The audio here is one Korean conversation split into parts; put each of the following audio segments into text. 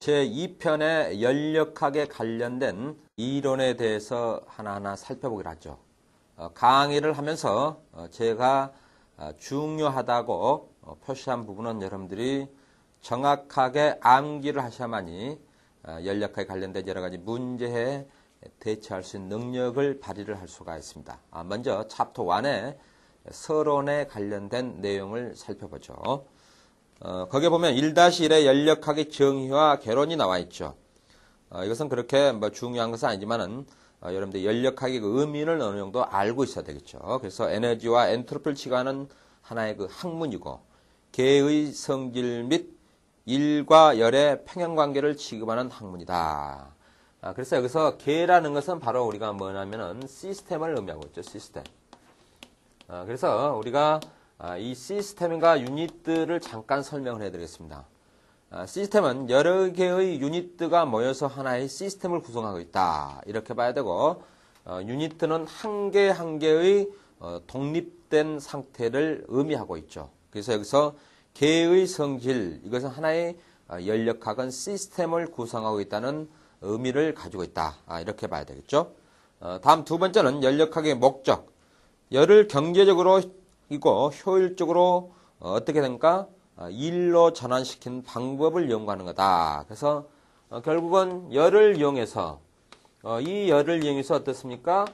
제2편의 연력학에 관련된 이론에 대해서 하나하나 살펴보기로 하죠. 강의를 하면서 제가 중요하다고 표시한 부분은 여러분들이 정확하게 암기를 하셔야만이 연력학에 관련된 여러 가지 문제에 대처할 수 있는 능력을 발휘를 할 수가 있습니다. 먼저 챕터 1의 서론에 관련된 내용을 살펴보죠. 거기에 보면 1-1의 연력학의 정의와 개론이 나와 있죠. 이것은 그렇게 중요한 것은 아니지만은 여러분들 연력학의 그 의미를 어느 정도 알고 있어야 되겠죠. 그래서 에너지와 엔트로피를 취급하는 하나의 그 학문이고, 계의 성질 및 일과 열의 평행관계를 취급하는 학문이다. 그래서 여기서 계라는 것은 바로 우리가 뭐냐면은 시스템을 의미하고 있죠. 시스템. 그래서 우리가 이 시스템과 유닛들을 잠깐 설명을 해드리겠습니다. 시스템은 여러 개의 유닛들가 모여서 하나의 시스템을 구성하고 있다. 이렇게 봐야 되고, 유닛은 한 개 한 개의 독립된 상태를 의미하고 있죠. 그래서 여기서 계의 성질, 이것은 하나의 연력학은 시스템을 구성하고 있다는 의미를 가지고 있다. 이렇게 봐야 되겠죠. 다음 두 번째는 연력학의 목적. 열을 경제적으로 이고 효율적으로 어떻게 됩니까? 일로 전환시키는 방법을 연구하는 거다. 그래서 결국은 열을 이용해서 이 열을 이용해서 어떻습니까?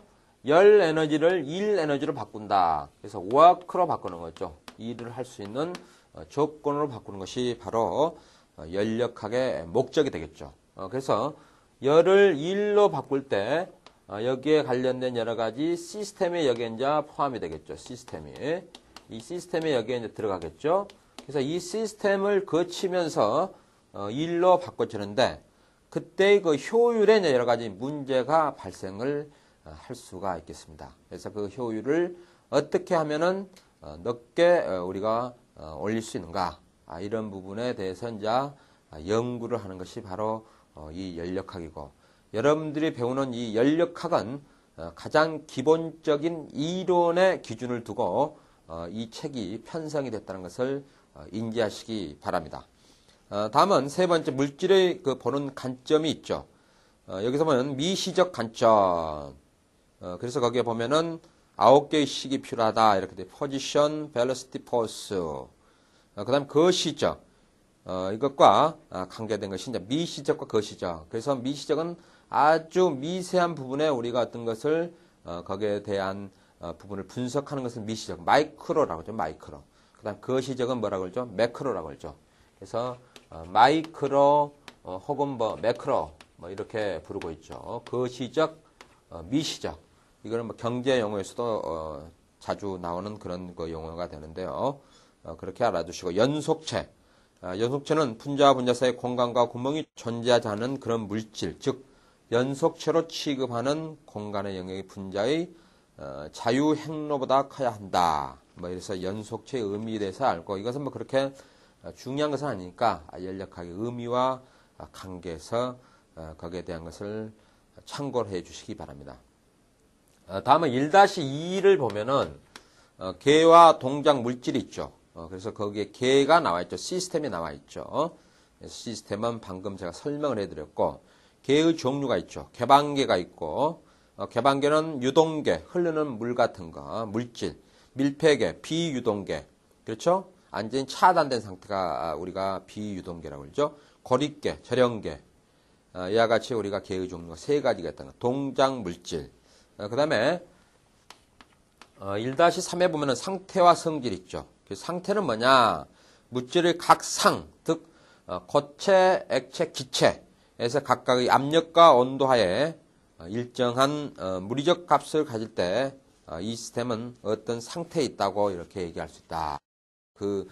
열 에너지를 일 에너지로 바꾼다. 그래서 워크로 바꾸는 거죠. 일을 할 수 있는 조건으로 바꾸는 것이 바로 연력학의 목적이 되겠죠. 그래서 열을 일로 바꿀 때 여기에 관련된 여러 가지 시스템이 여기에 이제 포함이 되겠죠. 시스템이. 이 시스템이 여기에 이제 들어가겠죠. 그래서 이 시스템을 거치면서 일로 바꿔주는데, 그때 그 효율에 이제 여러 가지 문제가 발생을 할 수가 있겠습니다. 그래서 그 효율을 어떻게 하면은 높게 우리가 올릴 수 있는가. 이런 부분에 대해서 이제 연구를 하는 것이 바로 이 연력학이고, 여러분들이 배우는 이 연력학은 가장 기본적인 이론의 기준을 두고 이 책이 편성이 됐다는 것을 인지하시기 바랍니다. 다음은 세 번째 물질의 그 보는 관점이 있죠. 여기서 보면 미시적 관점. 그래서 거기에 보면은 9개의 식이 필요하다. 이렇게 돼. 포지션, 벨로시티, 포스. 그 다음 거시적. 이것과 관계된 것이 이제 미시적과 거시적. 그래서 미시적은 아주 미세한 부분에 우리가 어떤 것을 거기에 대한 부분을 분석하는 것은 미시적, 마이크로라고 하죠. 마이크로. 그 다음 거시적은 뭐라고 그러죠? 매크로라고 그러죠. 그래서 마이크로 혹은 매크로 이렇게 부르고 있죠. 거시적, 미시적. 이거는 경제 용어에서도 자주 나오는 그런 그 용어가 되는데요. 그렇게 알아두시고, 연속체. 연속체는 분자와 분자 사이의 공간과 구멍이 존재하지 않는 그런 물질, 즉 연속체로 취급하는 공간의 영역이 분자의 자유행로보다 커야 한다. 그래서 연속체의 의미에 대해서 알고, 이것은 그렇게 중요한 것은 아니니까 연력학의 의미와 관계에서 거기에 대한 것을 참고를 해 주시기 바랍니다. 다음은 1-2를 보면은 계와 동작 물질이 있죠. 그래서 거기에 계가 나와 있죠. 시스템이 나와 있죠. 시스템은 방금 제가 설명을 해드렸고, 계의 종류가 있죠. 개방계가 있고, 개방계는 유동계, 흐르는 물 같은 거, 물질, 밀폐계, 비유동계, 그렇죠? 완전히 차단된 상태가 우리가 비유동계라고 그러죠. 고립계, 절연계, 이와 같이 우리가 계의 종류가 세 가지가 있다는 거. 동작 물질. 그 다음에 1-3에 보면은 상태와 성질 있죠. 그 상태는 뭐냐? 물질의 각 상, 즉 고체, 액체, 기체에서 각각의 압력과 온도하에 일정한 물리적 값을 가질 때 이 시스템은 어떤 상태에 있다고 이렇게 얘기할 수 있다. 그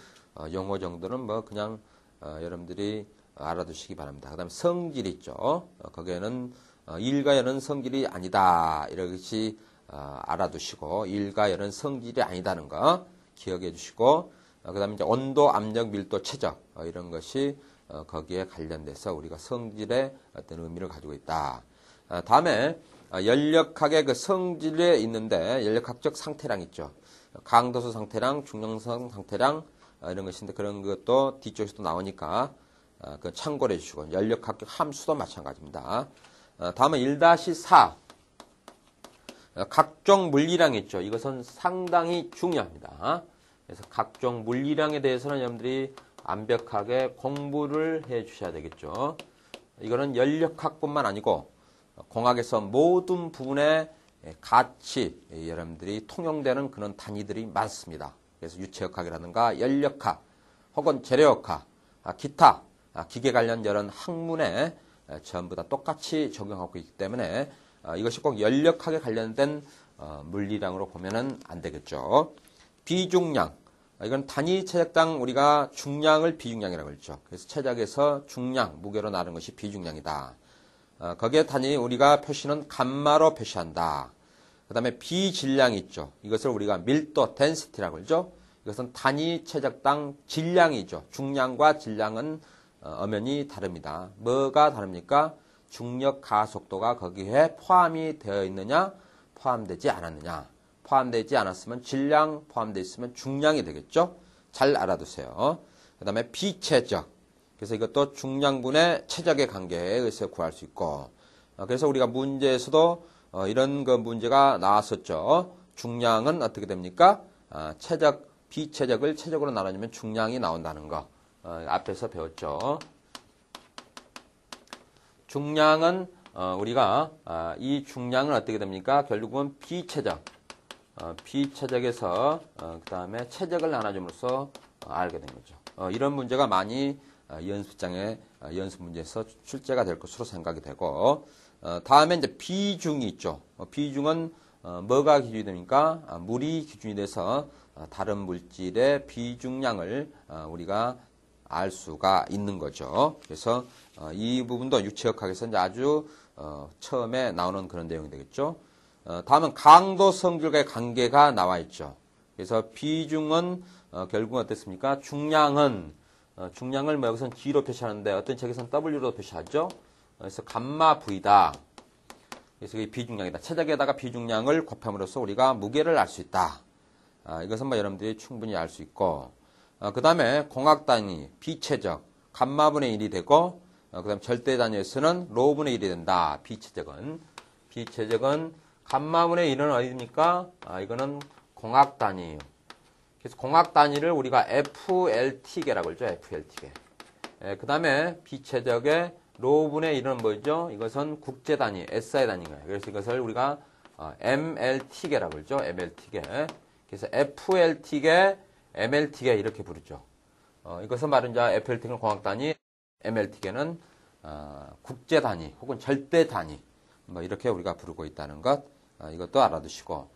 용어 정도는 그냥 여러분들이 알아두시기 바랍니다. 그 다음에 성질이 있죠. 거기에는 일과 열은 성질이 아니다. 이렇게 알아두시고, 일과 열은 성질이 아니다는 거 기억해 주시고, 그 다음에 이제 온도, 압력, 밀도, 최적, 이런 것이 거기에 관련돼서 우리가 성질의 어떤 의미를 가지고 있다. 다음에 연력학의 그 성질에 있는데 연력학적 상태량 있죠. 강도수 상태량, 중량성 상태량, 이런 것인데 그런 것도 뒤쪽에서도 나오니까 그 참고를 해주시고 연력합격 함수도 마찬가지입니다. 다음은 1-4 각종 물리량이 있죠. 이것은 상당히 중요합니다. 그래서 각종 물리량에 대해서는 여러분들이 완벽하게 공부를 해 주셔야 되겠죠. 이거는 연력학뿐만 아니고 공학에서 모든 부분에 같이 여러분들이 통용되는 그런 단위들이 많습니다. 그래서 유체역학이라든가 연력학 혹은 재료역학, 기타 기계 관련 이런 학문에 전부 다 똑같이 적용하고 있기 때문에 이것이 꼭 연력학에 관련된 물리량으로 보면은 안 되겠죠. 비중량, 이건 단위 체적당 우리가 중량을 비중량이라고 했죠. 그래서 체적에서 중량, 무게로 나눈 것이 비중량이다. 거기에 단위 우리가 표시는 감마로 표시한다. 그 다음에 비질량이 있죠. 이것을 우리가 밀도, density라고 그러죠. 이것은 단위 체적당 질량이죠. 중량과 질량은 엄연히 다릅니다. 뭐가 다릅니까? 중력 가속도가 거기에 포함이 되어 있느냐, 포함되지 않았느냐. 포함되지 않았으면 질량, 포함되어 있으면 중량이 되겠죠. 잘 알아두세요. 그 다음에 비체적. 그래서 이것도 중량분의 체적의 관계에 의해서 구할 수 있고, 그래서 우리가 문제에서도 이런 그 문제가 나왔었죠. 중량은 어떻게 됩니까? 체적, 비체적을 체적으로 나눠주면 중량이 나온다는 거. 앞에서 배웠죠. 중량은 우리가 이 중량은 어떻게 됩니까? 결국은 비체적. 비체적에서 그 다음에 체적을 나눠줌으로써 알게 된 거죠. 이런 문제가 많이 연습장에 연습 문제에서 출제가 될 것으로 생각이 되고, 다음에 이제 비중이 있죠. 비중은 뭐가 기준이 됩니까? 물이 기준이 돼서 다른 물질의 비중량을 우리가 알 수가 있는 거죠. 그래서 이 부분도 유체역학에서 이제 아주 처음에 나오는 그런 내용이 되겠죠. 다음은 강도 성질과의 관계가 나와 있죠. 그래서 비중은 결국은 어떻습니까? 중량은 중량을 뭐 여기서는 G로 표시하는데 어떤 책에서는 W로 표시하죠. 그래서 감마 V다. 그래서 이게 비중량이다. 체적에다가 비중량을 곱함으로써 우리가 무게를 알 수 있다. 이것은 뭐 여러분들이 충분히 알 수 있고, 그 다음에 공학 단위 비체적 감마분의 1이 되고, 그 다음에 절대 단위에서는 로분의 1이 된다. 비체적은 감마분의 1은 어디입니까? 이거는 공학 단위예요. 그래서 공학 단위를 우리가 FLT계라고 그러죠. FLT계. 그 다음에 비체적의 로분의 1은 뭐죠? 이것은 국제 단위, SI 단위인가요? 그래서 이것을 우리가 MLT계라고 그러죠. MLT계. 그래서 FLT계, MLT계 이렇게 부르죠. 이것은 말은 이제 FLT계는 공학 단위, MLT계는 국제 단위 혹은 절대 단위 뭐 이렇게 우리가 부르고 있다는 것, 이것도 알아두시고,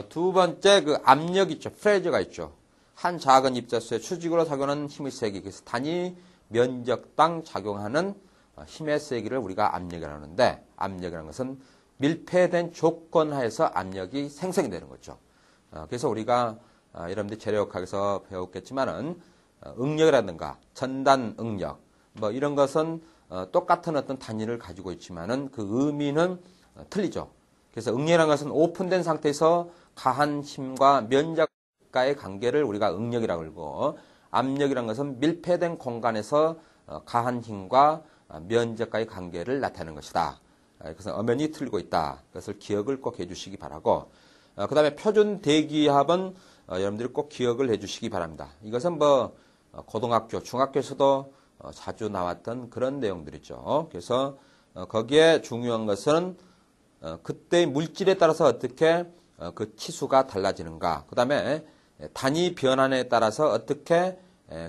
두 번째 그 압력 있죠. 프레저가 있죠. 한 작은 입자수에 수직으로 작용하는 힘의 세기, 그래서 단위 면적당 작용하는 힘의 세기를 우리가 압력이라고 하는데, 압력이라는 것은 밀폐된 조건 하에서 압력이 생성이 되는 거죠. 그래서 우리가 여러분들이 재료역학에서 배웠겠지만은 응력이라든가 전단 응력 뭐 이런 것은 똑같은 어떤 단위를 가지고 있지만은 그 의미는 틀리죠. 그래서 응력이라는 것은 오픈된 상태에서 가한 힘과 면적과의 관계를 우리가 응력이라고 그러고, 압력이라는 것은 밀폐된 공간에서 가한 힘과 면적과의 관계를 나타내는 것이다. 그래서 엄연히 틀리고 있다. 그것을 기억을 꼭 해주시기 바라고, 그 다음에 표준 대기압은 여러분들이 꼭 기억을 해주시기 바랍니다. 이것은 뭐 고등학교, 중학교에서도 자주 나왔던 그런 내용들이죠. 그래서 거기에 중요한 것은 그때의 물질에 따라서 어떻게 그 치수가 달라지는가, 그 다음에 단위 변환에 따라서 어떻게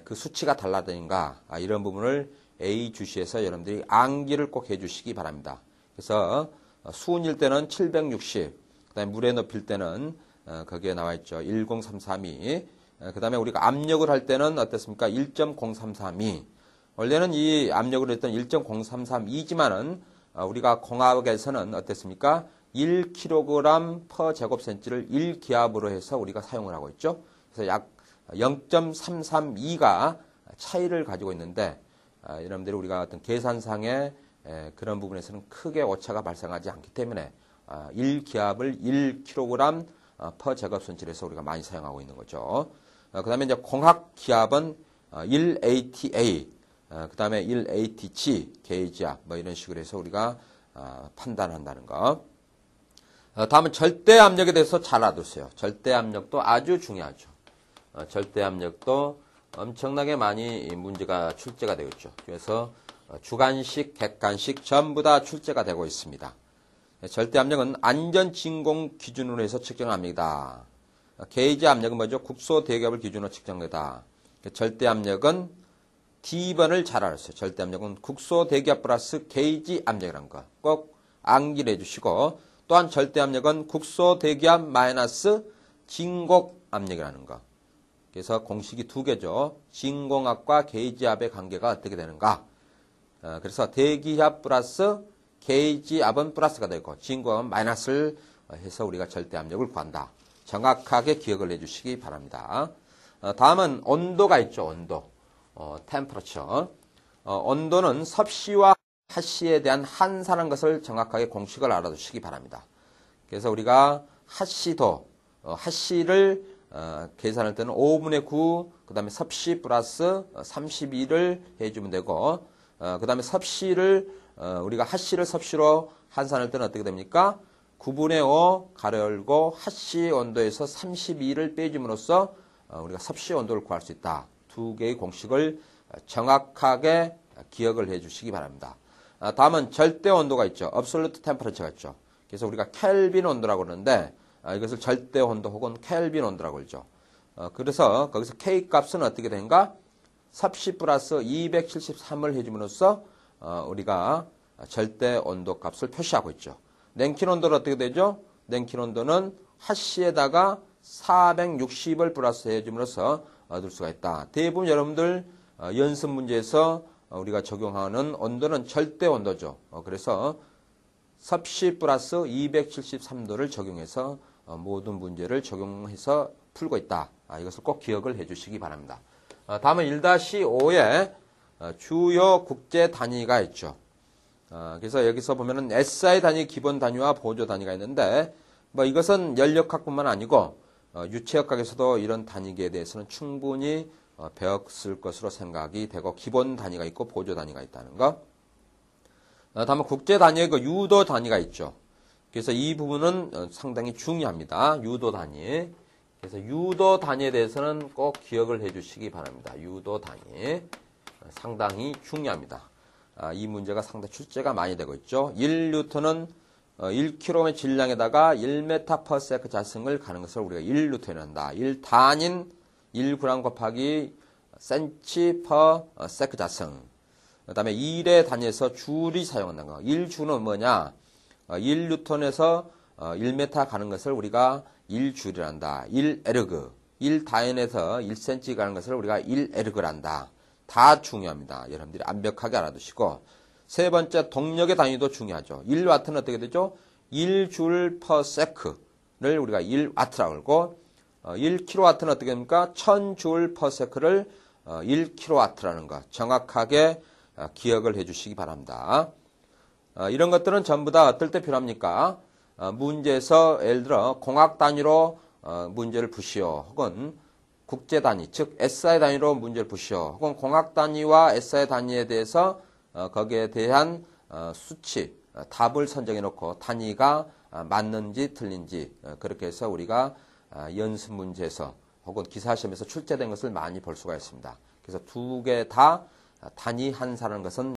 그 수치가 달라지는가, 이런 부분을 A 주시에서 여러분들이 암기를 꼭 해주시기 바랍니다. 그래서 수온일 때는 760, 그 다음에 물에 높일 때는 거기에 나와 있죠. 10332. 그 다음에 우리가 압력을 할 때는 어떻습니까? 1.0332. 원래는 이 압력을 했던 1.0332지만은 우리가 공학에서는 어땠습니까? 1kg per 제곱센치를 1기압으로 해서 우리가 사용을 하고 있죠. 그래서 약 0.332가 차이를 가지고 있는데, 여러분들이 우리가 어떤 계산상의 그런 부분에서는 크게 오차가 발생하지 않기 때문에 1기압을 1kg per 제곱센치를 해서 우리가 많이 사용하고 있는 거죠. 그 다음에 이제 공학 기압은 1ATA. 그 다음에 1ATG, 게이지압, 뭐 이런 식으로 해서 우리가 판단한다는 거. 다음은 절대압력에 대해서 잘 알아두세요. 절대압력도 아주 중요하죠. 절대압력도 엄청나게 많이 문제가 출제가 되고 있죠. 그래서 주관식, 객관식 전부 다 출제가 되고 있습니다. 절대압력은 안전진공 기준으로 해서 측정한 압력이다. 게이지 압력은 뭐죠? 국소 대기압을 기준으로 측정되다. 절대압력은 D번을 잘 알았어요. 절대압력은 국소 대기압 플러스 게이지 압력이라는 거 꼭 암기를 해주시고, 또한 절대압력은 국소 대기압 마이너스 진공 압력이라는 거. 그래서 공식이 두 개죠. 진공압과 게이지압의 관계가 어떻게 되는가. 그래서 대기압 플러스 게이지압은 플러스가 되고 진공압은 마이너스를 해서 우리가 절대압력을 구한다. 정확하게 기억을 해주시기 바랍니다. 다음은 온도가 있죠. 온도. temperature. 온도는 섭씨와 핫씨에 대한 한산한 것을 정확하게 공식을 알아두시기 바랍니다. 그래서 우리가 핫씨도, 핫씨를 계산할 때는 5분의 9, 그 다음에 섭씨 플러스 32를 해주면 되고, 그 다음에 섭씨를, 우리가 핫씨를 섭씨로 한산할 때는 어떻게 됩니까? 9분의 5 가로 열고 핫씨 온도에서 32를 빼줌으로써 우리가 섭씨 온도를 구할 수 있다. 두 개의 공식을 정확하게 기억을 해 주시기 바랍니다. 다음은 절대 온도가 있죠. absolute temperature가 있죠. 그래서 우리가 켈빈 온도라고 그러는데 이것을 절대 온도 혹은 켈빈 온도라고 그러죠. 그래서 거기서 K 값은 어떻게 되는가? 섭씨 플러스 273을 해줌으로써 우리가 절대 온도 값을 표시하고 있죠. 냉긴 온도는 어떻게 되죠? 냉긴 온도는 핫씨에다가 460을 플러스 해줌으로써 얻을 수가 있다. 대부분 여러분들 연습 문제에서 우리가 적용하는 온도는 절대 온도죠. 그래서 섭씨 플러스 273도를 적용해서 모든 문제를 적용해서 풀고 있다. 이것을 꼭 기억을 해주시기 바랍니다. 다음은 1-5에 주요 국제 단위가 있죠. 그래서 여기서 보면은 SI 단위, 기본 단위와 보조 단위가 있는데, 뭐 이것은 연력학뿐만 아니고 유체역학에서도 이런 단위계에 대해서는 충분히 배웠을 것으로 생각이 되고, 기본 단위가 있고 보조 단위가 있다는 거. 다음은 국제 단위의 그 유도 단위가 있죠. 그래서 이 부분은 상당히 중요합니다. 유도 단위. 그래서 유도 단위에 대해서는 꼭 기억을 해주시기 바랍니다. 유도 단위 상당히 중요합니다. 이 문제가 상당히 출제가 많이 되고 있죠. 1뉴턴은 1kg의 질량에다가 1m/s 자승을 가는 것을 우리가 1뉴턴이라 한다. 1단인 1g 곱하기 cm/s 자승. 그 다음에 1의 단위에서 줄이 사용한다는 거. 1주는 뭐냐? 1뉴턴에서 1m 가는 것을 우리가 1줄이라 한다. 1에르그. 1다인에서 1cm 가는 것을 우리가 1에르그라 한다. 다 중요합니다. 여러분들이 완벽하게 알아두시고, 세 번째 동력의 단위도 중요하죠. 1W는 어떻게 되죠? 1줄/s를 우리가 1W라고 그러고, 1kW는 어떻게 됩니까? 1000J/s를 1kW라는 거 정확하게 기억을 해주시기 바랍니다. 이런 것들은 전부 다 어떨 때 필요합니까? 문제에서 예를 들어 공학 단위로 문제를 푸시오, 혹은 국제 단위, 즉 SI 단위로 문제를 푸시오, 혹은 공학 단위와 SI 단위에 대해서 거기에 대한 수치, 답을 선정해 놓고 단위가 맞는지 틀린지 그렇게 해서 우리가 연습 문제에서 혹은 기사시험에서 출제된 것을 많이 볼 수가 있습니다. 그래서 두 개 다 단위 한사라는 것은